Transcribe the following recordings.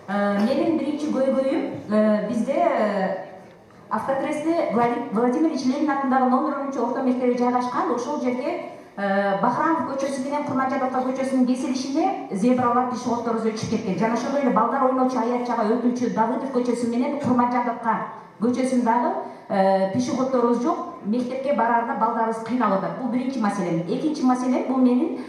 Менин биринчи көйгөйүм бизде Автотресте Владимир Ильич Ленин атындагы номер 10 орто мектеби жайгашкан. Ошол жерге Бахрамов көчөсү менен Курманжайбатов көчөсүнүн кесилишинде зебралар пешеходдор өтүшүп кеткен. Жана ошондой эле балдар ойночу аятчага өтүүчү Давыдов көчөсү менен Курманжайбатка көчөсүн дагы пешеходдорубуз жок. Мектепке бараарда балдарыбыз кыйналып атат. Бул биринчи маселем. Экинчи маселем бул менин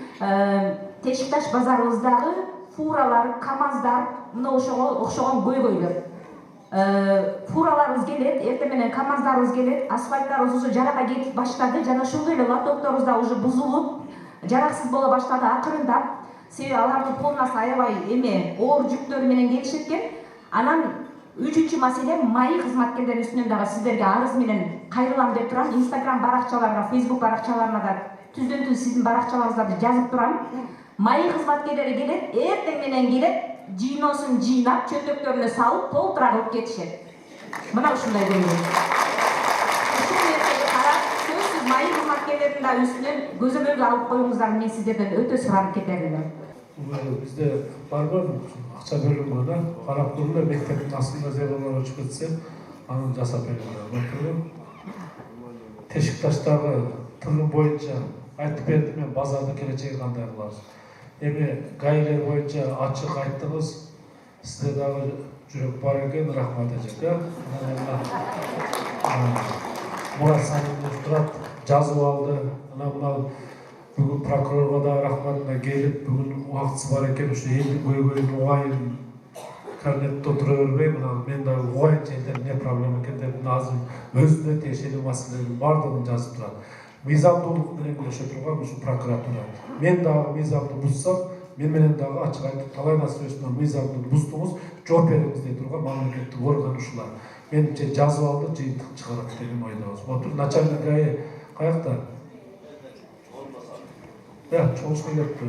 Тешикташ базарыбыздагы фуралар, КамАЗдар, мына ошого окшогон көйгөйлөр. Фураларыбыз келет, эртең менен КамАЗдарыбыз келет, асфальттарыбыз уже жарака кетип баштады, жана ошондой эле лотокторубуз да уже бузулуп, жараксыз боло баштады акырындап. Себеби алардын полнасы аябай оор жүктөр менен келишет экен. Анан үчүнчү маселе маи кызматкерлеринин үстүнөн дагы сиздерге арыз менен кайрылам деп турам. Инстаграм баракчаларга, Фейсбук баракчаларына да түздөн-түз сиздин баракчаларыңызда жазып турам. Маи кызматкерлери келет, эртең менен келет, жыйноосун жыйнап, чөтөктөрүнө салып, толтура кылып кетишет. Мына ушундай көйгөй. Ушул нерсеге карап, сөзсүз маи кызматкерлеринин да үстүнөн көзөмөлгө алып коюңуздар, мен сиздерден өтө суранып кетермин. Бизде барбы акча бөлүнгөн, карап туруп мектептин астында зебралар өчүп кетсе, аны жасап берилген. Тешикташтагы тыгын боюнча айтып бердим, мен базардын келечеги кандай кылабыз. Эми гаилер боюнча ачык айттыңыз, сизде дагы жүрөк бар экен, рахмат эжеке. Мурат Саниев турат, жазып алды. Мына бүгүн прокурорго да рахмат, келип бүгүн убактысы бар экен, ушу элдин көйгөйүн угайын кабинетте отура бербей, мен дагы угайынчы элден эмне проблема экен деп азыр өзүнө тиешелүү маселелердин бардыгын жазып турат. Мыйзамдуулук менен күрөшө турган ушу прокуратура. Мен дагы мыйзамды бузсам, мен менен дагы ачык айтып талай нерсесин мыйзамды буздуңуз, жооп бериңиз дей турган мамлекеттик орган ушулар. Менимче жазып алды, жыйынтык чыгарат деген ойдобуз. Отур начальник ГАИ каякта? Чогулушка келиптир.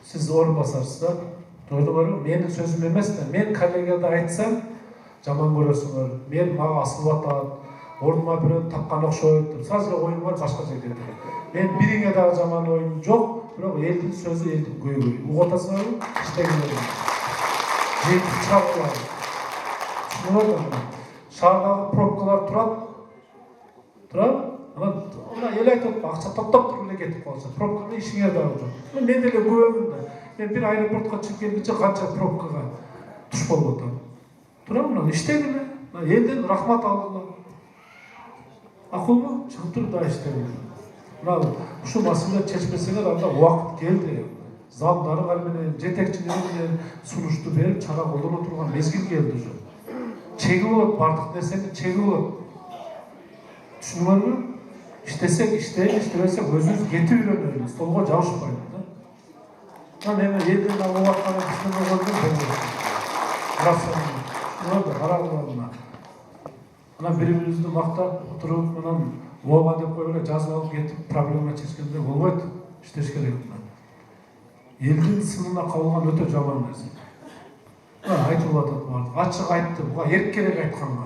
Сиз орун басарсыз да? Көрдүңөрбү? Менин сөзүм эмес да. Мен коллегияда айтсам, жаман көрөсүңөр. Мен мага асылып атат. Орнума бирөөнү тапкан окшойт. Сразу оюм бар башка жерге кетет. Мен бириңе дагы жаман оюм жок, бирок элдин сөзү элдин көйгөйү. Угуп атасыңарбы? Иштегилер. Жетип чыгуулар. Түшүнүңөрбү? Шаардагы пробкалар турат. Ана эл айтып, акча топтоп туруп эле кетип калса, пробканы ишиңер дагы жок. Мен деле көбөмүн да. Мен бир аэропортко чыгып келгенче канча пробкага туш болуп атам. Турам, иштегиле. Элден рахмат алгыла. Акылбы? Чыгып туруп да иштегиле. Ушу маселени чечпесеңер, анда убакыт келди. Замдары бар менен, жетекчилери менен сунушту берип, чара колдоно турган мезгил келди уже. Чеги болот, бардык нерсенин чеги болот. Түшүнүңөрбү? İştesek işteyip, iştemesek özümüz getip ürünlerimiz. Solga cavuşmayın. Ama elden alıp atmanın kısmını gördüm ben de. Burasını. Şurada, kararlarına. Ana birimizni maqtab oturup, oğa dep koyup жазып alıp getip problema çekişkende olmaydı. İşteş керек. Elдің сынына қалған өте жаман нәрсе. Айтып атат барды. Ачык айтты, буга эркерээк айтканга.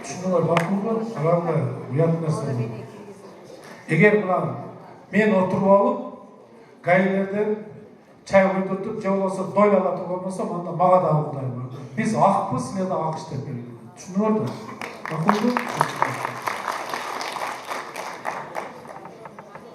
Шунlar bakımda arada uят нәрсе. Егер мен отырып алып, гаилерден чай көтөртүп, же болбосо дойлалатып болмосо, анда мага да алгыдай. Биз акпыз, силер да ак иштеп келгиле. Түшүнүңөрбү? Акылдуу.